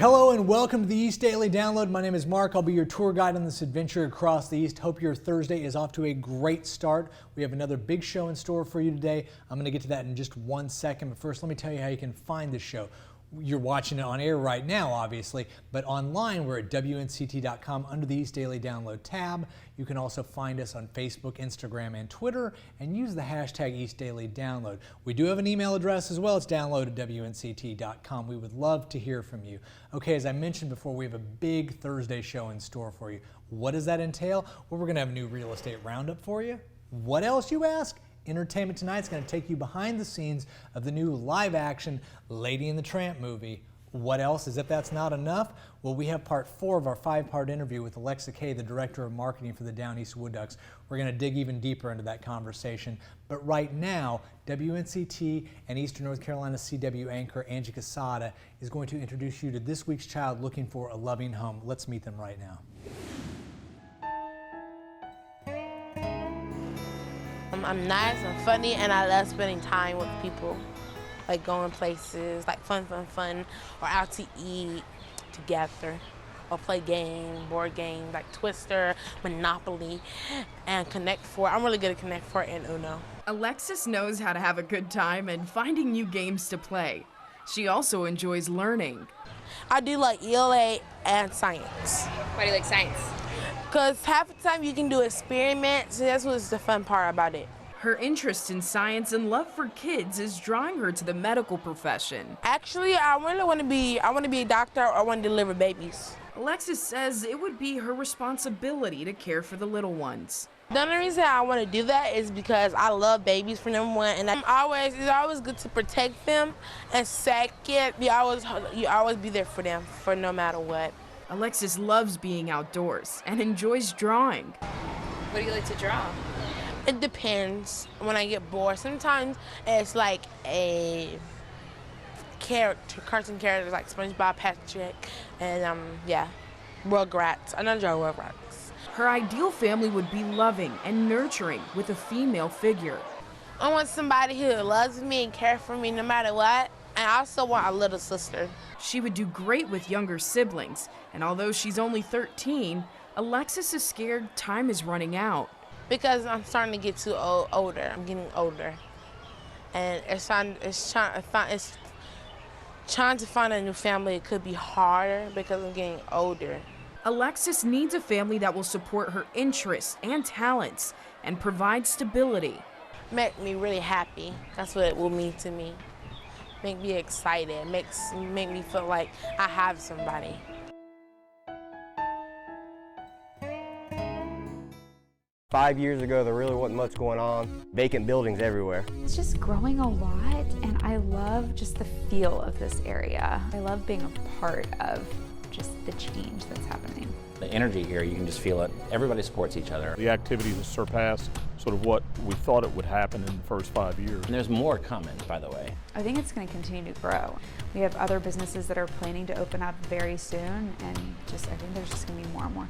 Hello and welcome to the East Daily Download. My name is Mark. I'll be your tour guide on this adventure across the East. Hope your Thursday is off to a great start. We have another big show in store for you today. I'm going to get to that in just 1 second, but first let me tell you how you can find the show. You're watching it on air right now, obviously, but online we're at WNCT.com under the East Daily Download tab. You can also find us on Facebook, Instagram, and Twitter, and use the hashtag East Daily Download. We do have an email address as well. It's download@WNCT.com. We would love to hear from you. Okay, as I mentioned before, we have a big Thursday show in store for you. What does that entail? Well, we're going to have a new real estate roundup for you. What else, you ask? Entertainment Tonight is going to take you behind the scenes of the new live-action Lady and the Tramp movie. What else? As if that's not enough, well, we have part 4 of our 5-part interview with Alexa Kay, the Director of Marketing for the Down East Wood Ducks. We're going to dig even deeper into that conversation. But right now, WNCT and Eastern North Carolina CW anchor Angie Casada is going to introduce you to this week's child looking for a loving home. Let's meet them right now. I'm nice and funny, and I love spending time with people, like going places, like fun, or out to eat together, or play board games like Twister, Monopoly, and Connect Four. I'm really good at Connect Four and Uno. Alexis knows how to have a good time and finding new games to play. She also enjoys learning. I do like ELA and science. Why do you like science? Because half the time you can do experiments, and that's what's the fun part about it. Her interest in science and love for kids is drawing her to the medical profession. Actually, I want to be a doctor, or I want to deliver babies. Alexis says it would be her responsibility to care for the little ones. The only reason I want to do that is because I love babies, for number one, and it's always good to protect them, and second, you always be there for them, for no matter what. Alexis loves being outdoors and enjoys drawing. What do you like to draw? It depends when I get bored. Sometimes it's like a cartoon characters like SpongeBob, Patrick, and Rugrats. I know draw Rugrats. Her ideal family would be loving and nurturing with a female figure. I want somebody who loves me and cares for me no matter what. And I also want a little sister. She would do great with younger siblings, and although she's only 13, Alexis is scared time is running out. Because I'm starting to get too older. I'm getting older. And trying to find a new family, it could be harder because I'm getting older. Alexis needs a family that will support her interests and talents and provide stability. Make me really happy. That's what it will mean to me. Make me excited, make me feel like I have somebody. Five years ago, there really wasn't much going on. Vacant buildings everywhere. It's just growing a lot, and I love just the feel of this area. I love being a part of just the change that's happening. The energy here, you can just feel it. Everybody supports each other. The activity has surpassed sort of what we thought it would happen in the first 5 years. And there's more coming, by the way. I think it's going to continue to grow. We have other businesses that are planning to open up very soon, and I think there's just going to be more and more.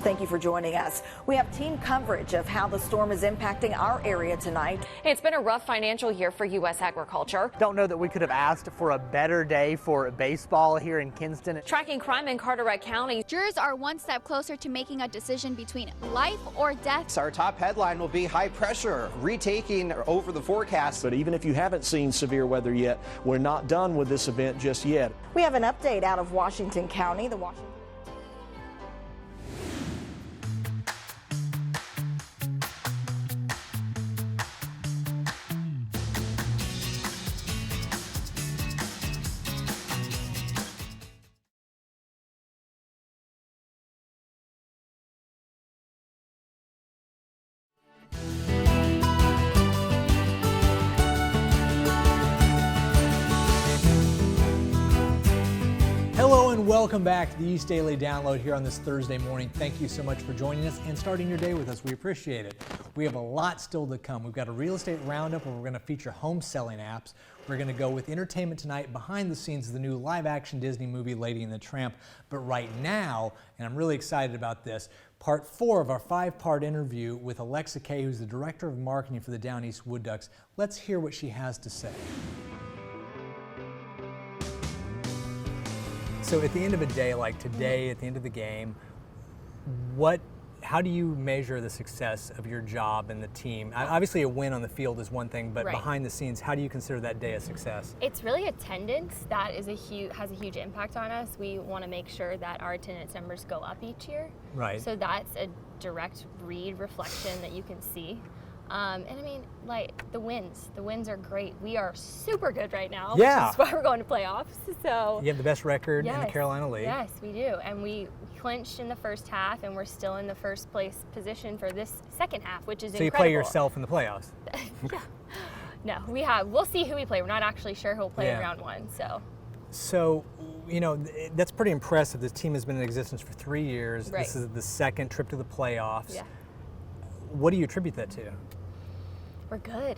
Thank you for joining us. We have team coverage of how the storm is impacting our area tonight. It's been a rough financial year for U.S. agriculture. Don't know that we could have asked for a better day for baseball here in Kinston. Tracking crime in Carteret County. Jurors are one step closer to making a decision between life or death. Our top headline will be high pressure retaking over the forecast. But even if you haven't seen severe weather yet, we're not done with this event just yet. We have an update out of Washington County. everyone, welcome back to the East Daily Download here on this Thursday morning. Thank you so much for joining us and starting your day with us. We appreciate it. We have a lot still to come. We've got a real estate roundup where we're going to feature home selling apps. We're going to go with entertainment tonight, behind the scenes of the new live-action Disney movie Lady and the Tramp. But right now, and I'm really excited about this, part 4 of our 5-part interview with Alexa Kay, who's the Director of Marketing for the Down East Wood Ducks. Let's hear what she has to say. So at the end of a day like today, at the end of the game, how do you measure the success of your job and the team? Obviously a win on the field is one thing, but behind the scenes, how do you consider that day a success? It's really attendance that has a huge impact on us. We want to make sure that our attendance numbers go up each year. Right. So that's a direct reflection that you can see. And I mean, like the wins are great. We are super good right now, which is why we're going to playoffs. So you have the best record in the Carolina League. Yes, we do. And we clinched in the first half, and we're still in the first place position for this second half, which is incredible. So you play yourself in the playoffs? No, we'll see who we play. We're not actually sure who will play in round 1. So, you know, that's pretty impressive. This team has been in existence for 3 years. Right. This is the second trip to the playoffs. Yeah. What do you attribute that to? We're good.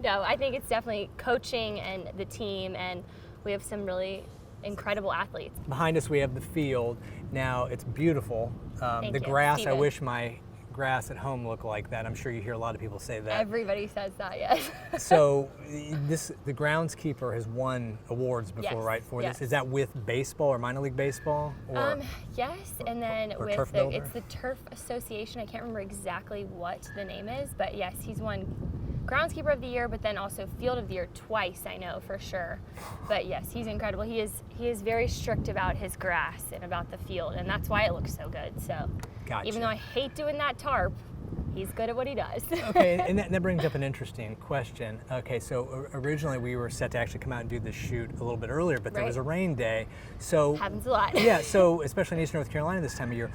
No, I think it's definitely coaching and the team, and we have some really incredible athletes. Behind us we have the field. Now it's beautiful. The grass, I wish my grass at home looked like that. I'm sure you hear a lot of people say that. Everybody says that, yes. So the groundskeeper has won awards before, right, for this? Is that with baseball or minor league baseball? Or, yes, and then or with it's the Turf Association. I can't remember exactly what the name is, but yes, he's won Groundskeeper of the Year, but then also Field of the Year twice, I know for sure. But yes, he's incredible. He is very strict about his grass and about the field, and that's why it looks so good. So even though I hate doing that tarp, he's good at what he does. Okay, and that brings up an interesting question. Okay, so originally we were set to actually come out and do this shoot a little bit earlier, but there was a rain day. So happens a lot. Yeah, so especially in Eastern North Carolina this time of year.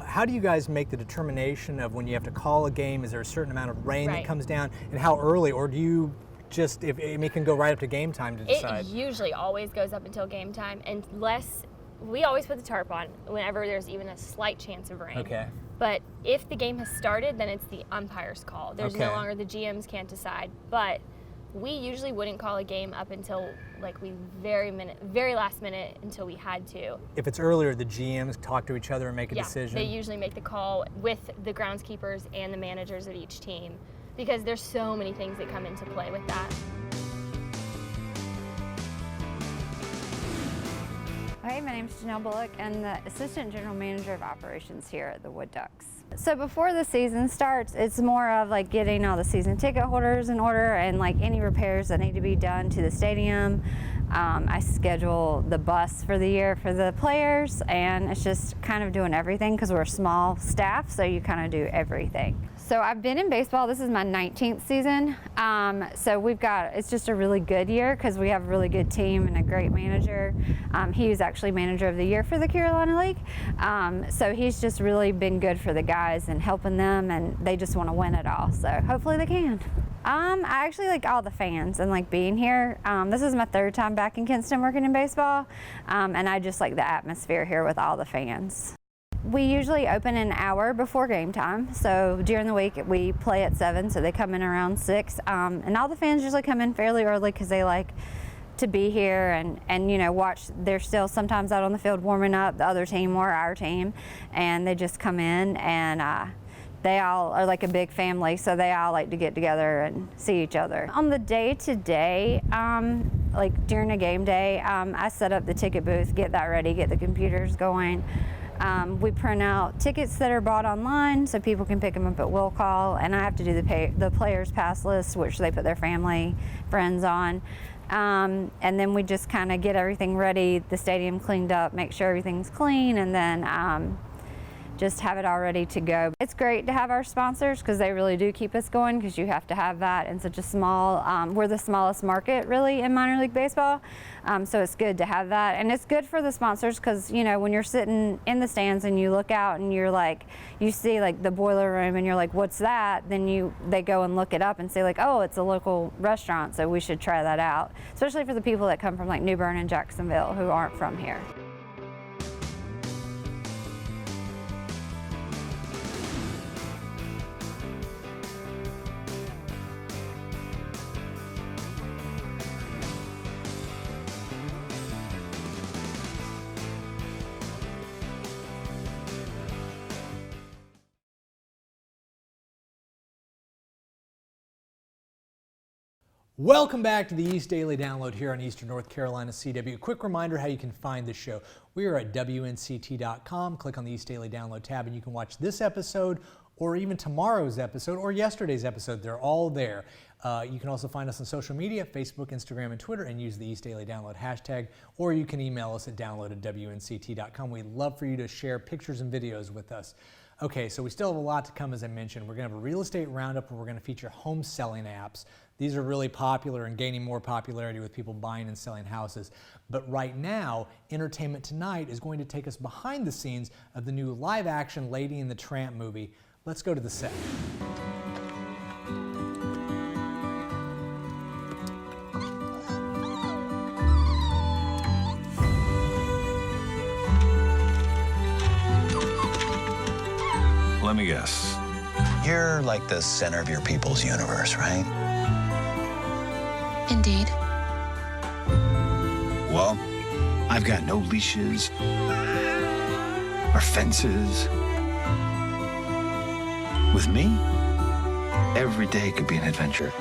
How do you guys make the determination of when you have to call a game? Is there a certain amount of rain that comes down, and how early, or do you just, it can go right up to game time to decide? It usually always goes up until game time, unless we always put the tarp on whenever there's even a slight chance of rain. Okay. But if the game has started, then it's the umpire's call. There's no longer the GMs can't decide. But we usually wouldn't call a game up until very last minute until we had to. If it's earlier, the GMs talk to each other and make a decision? They usually make the call with the groundskeepers and the managers of each team, because there's so many things that come into play with that. Hey, my name's Janelle Bullock, and the Assistant General Manager of Operations here at the Wood Ducks. So before the season starts, it's more of like getting all the season ticket holders in order and like any repairs that need to be done to the stadium. I schedule the bus for the year for the players, and it's just kind of doing everything because we're a small staff, so you kind of do everything. So I've been in baseball. This is my 19th season. So it's just a really good year because we have a really good team and a great manager. He was actually Manager of the Year for the Carolina League. So he's just really been good for the guys and helping them, and they just want to win it all. So hopefully they can. I actually like all the fans and like being here. This is my 3rd time back in Kinston working in baseball, and I just like the atmosphere here with all the fans. We usually open an hour before game time. So during the week we play at 7, so they come in around 6. And all the fans usually come in fairly early because they like to be here and you know, watch. They're still sometimes out on the field warming up, the other team or our team, and they just come in, and they all are like a big family, so they all like to get together and see each other. On the day-to-day, like during a game day, I set up the ticket booth, get that ready, get the computers going. We print out tickets that are bought online so people can pick them up at will call, and I have to do the players' pass list, which they put their family, friends on. And then we just kind of get everything ready, the stadium cleaned up, make sure everything's clean, and then just have it all ready to go. It's great to have our sponsors because they really do keep us going, because you have to have that in such a small, we're the smallest market really in minor league baseball. So it's good to have that, and it's good for the sponsors because, you know, when you're sitting in the stands and you look out and you're like, you see like the boiler room and you're like, what's that? Then they go and look it up and say like, oh, it's a local restaurant, so we should try that out. Especially for the people that come from like New Bern and Jacksonville who aren't from here. Welcome back to the East Daily Download here on Eastern North Carolina CW. A quick reminder how you can find the show. We are at WNCT.com. Click on the East Daily Download tab and you can watch this episode or even tomorrow's episode or yesterday's episode. They're all there. You can also find us on social media, Facebook, Instagram, and Twitter, and use the East Daily Download hashtag, or you can email us at download@WNCT.com. We'd love for you to share pictures and videos with us. Okay, so we still have a lot to come, as I mentioned. We're going to have a real estate roundup where we're going to feature home selling apps. These are really popular and gaining more popularity with people buying and selling houses. But right now, Entertainment Tonight is going to take us behind the scenes of the new live-action Lady and the Tramp movie. Let's go to the set. Let me guess. You're like the center of your people's universe, right? Indeed. Well, I've got no leashes or fences. With me, every day could be an adventure.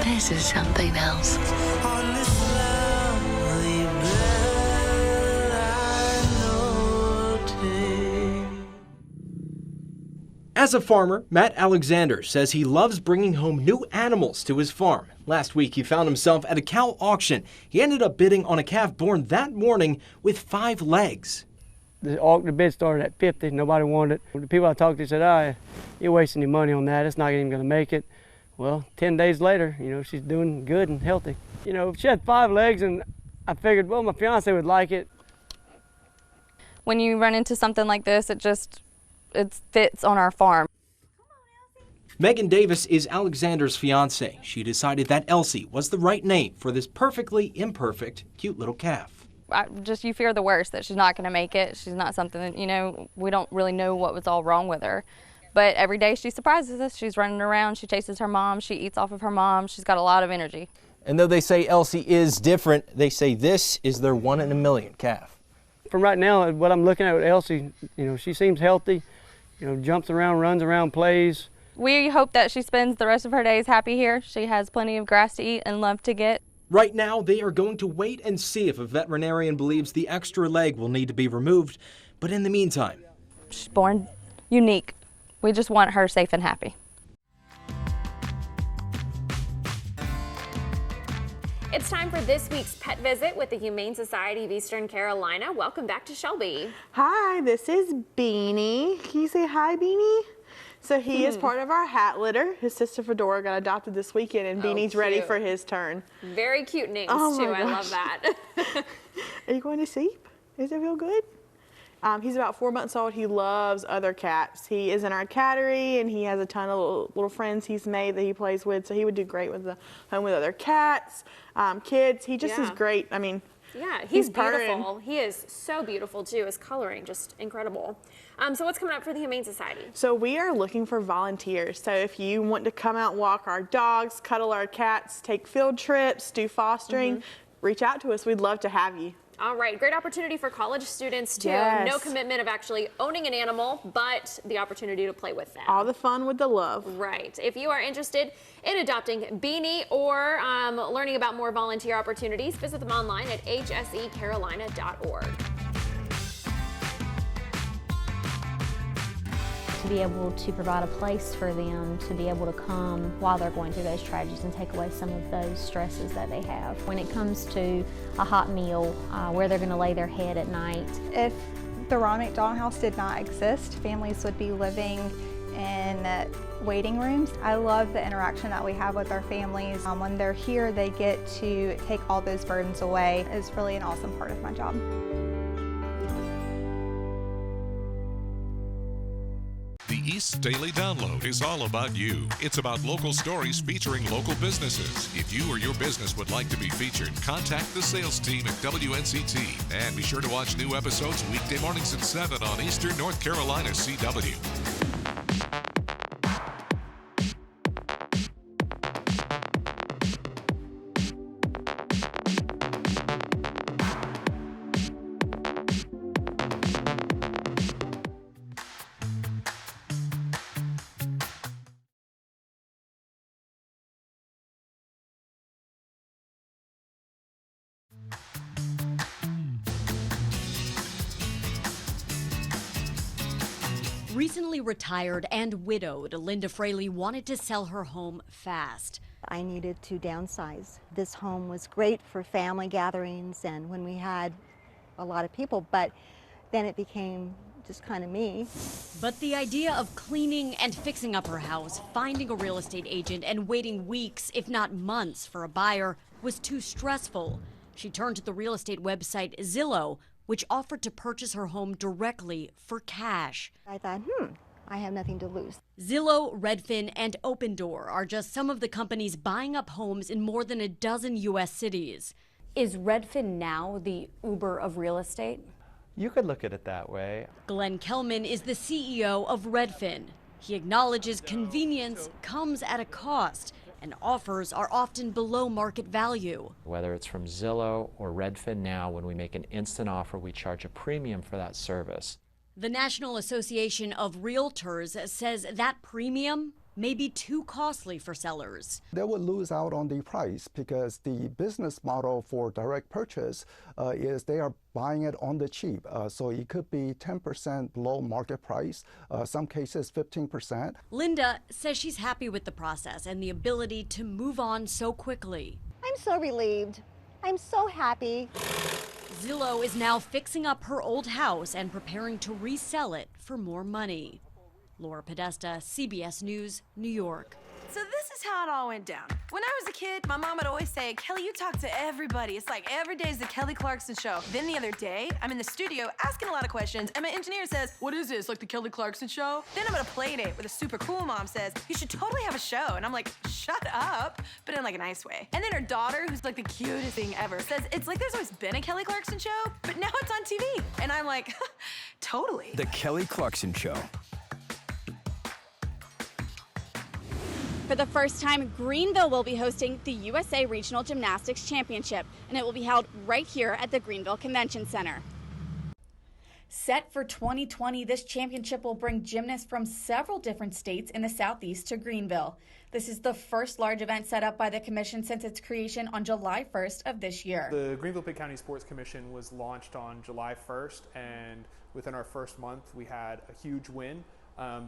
This is something else. As a farmer, Matt Alexander says he loves bringing home new animals to his farm. Last week, he found himself at a cow auction. He ended up bidding on a calf born that morning with 5 legs. The bid started at 50. Nobody wanted it. The people I talked to said, "Oh, you're wasting your money on that. It's not even going to make it." Well, 10 days later, you know, she's doing good and healthy. You know, she had 5 legs, and I figured, well, my fiance would like it. When you run into something like this, it fits on our farm. Megan Davis is Alexander's fiance. She decided that Elsie was the right name for this perfectly imperfect, cute little calf. You fear the worst, that she's not going to make it. She's not something that, you know, we don't really know what was all wrong with her. But every day she surprises us. She's running around, she chases her mom, she eats off of her mom. She's got a lot of energy. And though they say Elsie is different, they say this is their 1 in a million calf. From right now, what I'm looking at with Elsie, you know, she seems healthy, you know, jumps around, runs around, plays. We hope that she spends the rest of her days happy here. She has plenty of grass to eat and love to get. Right now, they are going to wait and see if a veterinarian believes the extra leg will need to be removed. But in the meantime, she's born unique. We just want her safe and happy. It's time for this week's pet visit with the Humane Society of Eastern Carolina. Welcome back to Shelby. Hi, this is Beanie. Can you say hi, Beanie? So he is part of our hat litter. His sister Fedora got adopted this weekend, and Beanie's ready for his turn. Very cute names, too. I love that. Are you going to sleep? Does it feel good? He's about 4 months old. He loves other cats. He is in our cattery, and he has a ton of little friends he's made that he plays with, so he would do great with the home with other cats, kids. He just is great. I mean, yeah, he's beautiful. He is so beautiful, too. His coloring, just incredible. So what's coming up for the Humane Society? So we are looking for volunteers. So if you want to come out and walk our dogs, cuddle our cats, take field trips, do fostering, reach out to us. We'd love to have you. All right, great opportunity for college students too. Yes. No commitment of actually owning an animal, but the opportunity to play with them. All the fun with the love. Right. If you are interested in adopting Beanie or learning about more volunteer opportunities, visit them online at hsecarolina.org. To be able to provide a place for them to be able to come while they're going through those tragedies and take away some of those stresses that they have. When it comes to a hot meal, where they're going to lay their head at night. If the Ronald McDonald House did not exist, families would be living in waiting rooms. I love the interaction that we have with our families. When they're here, they get to take all those burdens away. It's really an awesome part of my job. The East Daily Download is all about you. It's about local stories featuring local businesses. If you or your business would like to be featured, contact the sales team at WNCT. And be sure to watch new episodes weekday mornings at 7 on Eastern North Carolina CW. Recently retired and widowed, Linda Fraley wanted to sell her home fast. I needed to downsize. This home was great for family gatherings and when we had a lot of people, but then it became just kind of me. But the idea of cleaning and fixing up her house, finding a real estate agent and waiting weeks, if not months, for a buyer was too stressful. She turned to the real estate website Zillow, which offered to purchase her home directly for cash. I thought, I have nothing to lose. Zillow, Redfin, and Opendoor are just some of the companies buying up homes in more than a dozen U.S. cities. Is Redfin now the Uber of real estate? You could look at it that way. Glenn Kellman is the CEO of Redfin. He acknowledges convenience comes at a cost, and offers are often below market value. Whether it's from Zillow or Redfin now, when we make an instant offer, we charge a premium for that service. The National Association of Realtors says that premium may be too costly for sellers. They would lose out on the price because the business model for direct purchase is they are buying it on the cheap. So it could be 10% below market price, some cases 15%. Linda says she's happy with the process and the ability to move on so quickly. I'm so relieved. I'm so happy. Zillow is now fixing up her old house and preparing to resell it for more money. Laura Podesta, CBS News, New York. So this is how it all went down. When I was a kid, my mom would always say, Kelly, you talk to everybody. It's like every day is the Kelly Clarkson show. Then the other day, I'm in the studio asking a lot of questions, and my engineer says, what is this, like the Kelly Clarkson show? Then I'm at a play date where the super cool mom says, you should totally have a show. And I'm like, shut up, but in like a nice way. And then her daughter, who's like the cutest thing ever, says, it's like there's always been a Kelly Clarkson show, but now it's on TV. And I'm like, totally. The Kelly Clarkson Show. For the first time, Greenville will be hosting the USA Regional Gymnastics Championship, and it will be held right here at the Greenville Convention Center. Set for 2020, this championship will bring gymnasts from several different states in the Southeast to Greenville. This is the first large event set up by the commission since its creation on July 1st of this year. The Greenville-Pitt County Sports Commission was launched on July 1st, and within our first month, we had a huge win.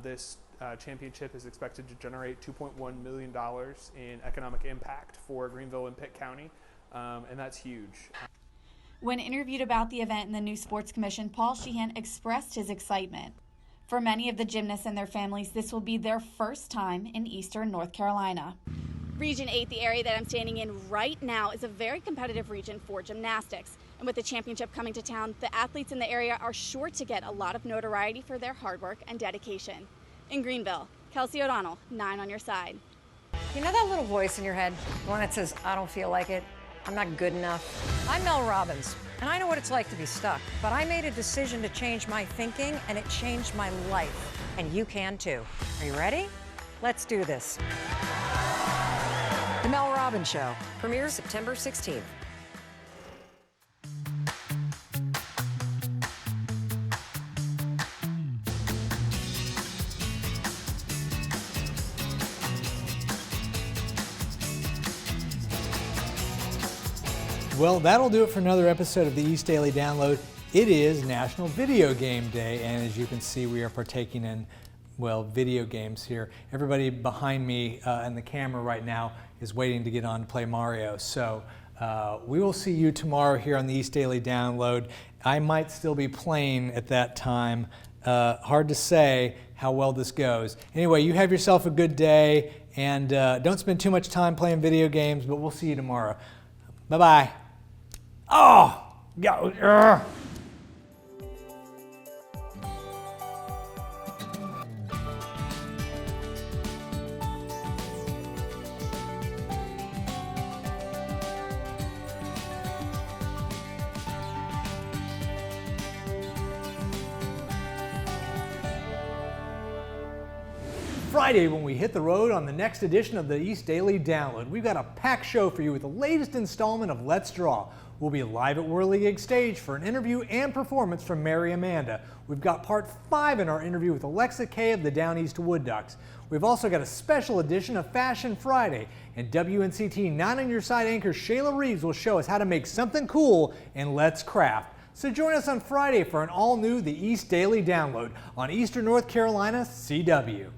This championship is expected to generate $2.1 million in economic impact for Greenville and Pitt County, and that's huge. When interviewed about the event in the new Sports Commission, Paul Sheehan expressed his excitement. For many of the gymnasts and their families, this will be their first time in Eastern North Carolina. Region 8, the area that I'm standing in right now, is a very competitive region for gymnastics. And with the championship coming to town, the athletes in the area are sure to get a lot of notoriety for their hard work and dedication. In Greenville, Kelsey O'Donnell, 9 on your side. You know that little voice in your head, the one that says, I don't feel like it, I'm not good enough? I'm Mel Robbins, and I know what it's like to be stuck, but I made a decision to change my thinking, and it changed my life. And you can too. Are you ready? Let's do this. The Mel Robbins Show premieres September 16th. Well, that'll do it for another episode of the East Daily Download. It is National Video Game Day, and as you can see, we are partaking in, well, video games here. Everybody behind me and the camera right now is waiting to get on to play Mario. So we will see you tomorrow here on the East Daily Download. I might still be playing at that time. Hard to say how well this goes. Anyway, you have yourself a good day, and don't spend too much time playing video games, but we'll see you tomorrow. Bye-bye. Oh! Yeah. Friday when we hit the road on the next edition of the East Daily Download. We've got a packed show for you with the latest installment of Let's Draw. We'll be live at Whirligig Stage for an interview and performance from Mary Amanda. We've got part 5 in our interview with Alexa Kay of the Down East Wood Ducks. We've also got a special edition of Fashion Friday, and WNCT 9 on Your Side anchor Shayla Reeves will show us how to make something cool in Let's Craft. So join us on Friday for an all-new The East Daily Download on Eastern North Carolina CW.